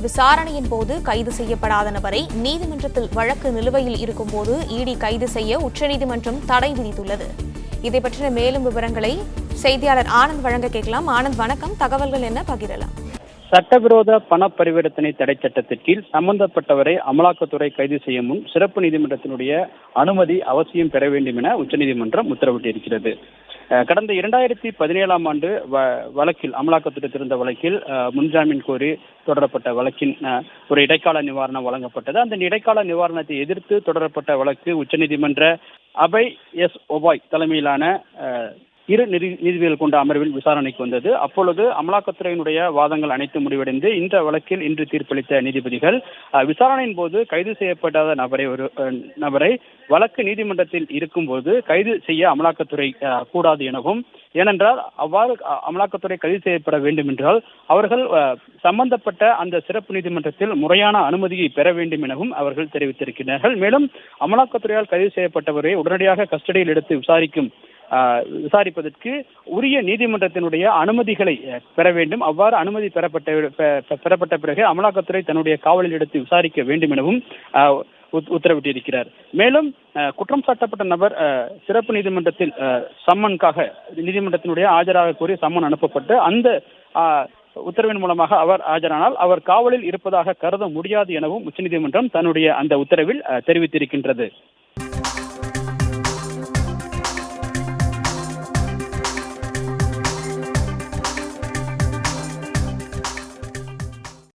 விசாரணையின் போது கைது செய்யப்படாத நபரை நீதிமன்றத்தில் வழக்கு நிலுவையில் இருக்கும்போது இடி கைது செய்ய உச்சநீதிமன்றம் தடை விதித்துள்ளது. இதை பற்றின மேலும் விவரங்களை செய்தியாளர் ஆனந்த் வழங்க கேட்கலாம். ஆனந்த் வணக்கம், தகவல்கள் என்ன பகிரலாம்? சட்டவிரோத பண பரிவர்த்தனை தடை சட்டத்தின் கீழ் சம்பந்தப்பட்டவரை அமலாக்கத்துறை கைது செய்யும் முன் சிறப்பு நீதிமன்றத்தினுடைய அனுமதி அவசியம் பெற வேண்டும் என உச்சநீதிமன்றம் உத்தரவிட்டிருக்கிறது. கடந்த 2017ஆம் ஆண்டு வழக்கில் அமலாக்கத்துறை திறந்த வழக்கில் முன்ஜாமீன் கோரி தொடரப்பட்ட வழக்கின் ஒரு இடைக்கால நிவாரணம் வழங்கப்பட்டது. அந்த இடைக்கால நிவாரணத்தை எதிர்த்து தொடரப்பட்ட வழக்கு உச்சநீதிமன்ற அபய் எஸ் ஒபாய் தலைமையிலான இரு நீதிபதிகள் கொண்ட அமர்வில் விசாரணைக்கு வந்தது. அப்பொழுது அமலாக்கத்துறையினுடைய வாதங்கள் அனைத்து முடிவடைந்து இந்த வழக்கில் இன்று தீர்ப்பளித்த நீதிபதிகள் விசாரணையின் போது கைது செய்யப்படாத நபரை வழக்கு நீதிமன்றத்தில் இருக்கும்போது கைது செய்ய அமலாக்கத்துறை கூடாது எனவும், ஏனென்றால் அவ்வாறு அமலாக்கத்துறை கைது செய்யப்பட வேண்டும் என்றால் அவர்கள் சம்பந்தப்பட்ட அந்த சிறப்பு நீதிமன்றத்தில் முறையான அனுமதியை பெற வேண்டும் எனவும் அவர்கள் தெரிவித்திருக்கிறார்கள். மேலும் அமலாக்கத்துறையால் கைது செய்யப்பட்டவரை உடனடியாக கஸ்டடியில் எடுத்து விசாரிப்பதற்கு உரிய நீதிமன்றத்தினுடைய அனுமதிகளை பெற வேண்டும். அவ்வாறு அனுமதி பெறப்பட்ட பிறகு அமலாக்கத்துறை தன்னுடைய காவலில் எடுத்து விசாரிக்க வேண்டும் எனவும் உத்தரவிட்டிருக்கிறார். மேலும் குற்றம் சாட்டப்பட்ட நபர் சிறப்பு நீதிமன்றத்தில் சம்மனுக்காக நீதிமன்றத்தினுடைய ஆஜராக கோரி சம்மன் அனுப்பப்பட்டு அந்த உத்தரவின் மூலமாக அவர் ஆஜரானால் அவர் காவலில் இருப்பதாக கருத முடியாது எனவும் உச்சநீதிமன்றம் தன்னுடைய அந்த உத்தரவில் தெரிவித்திருக்கின்றது.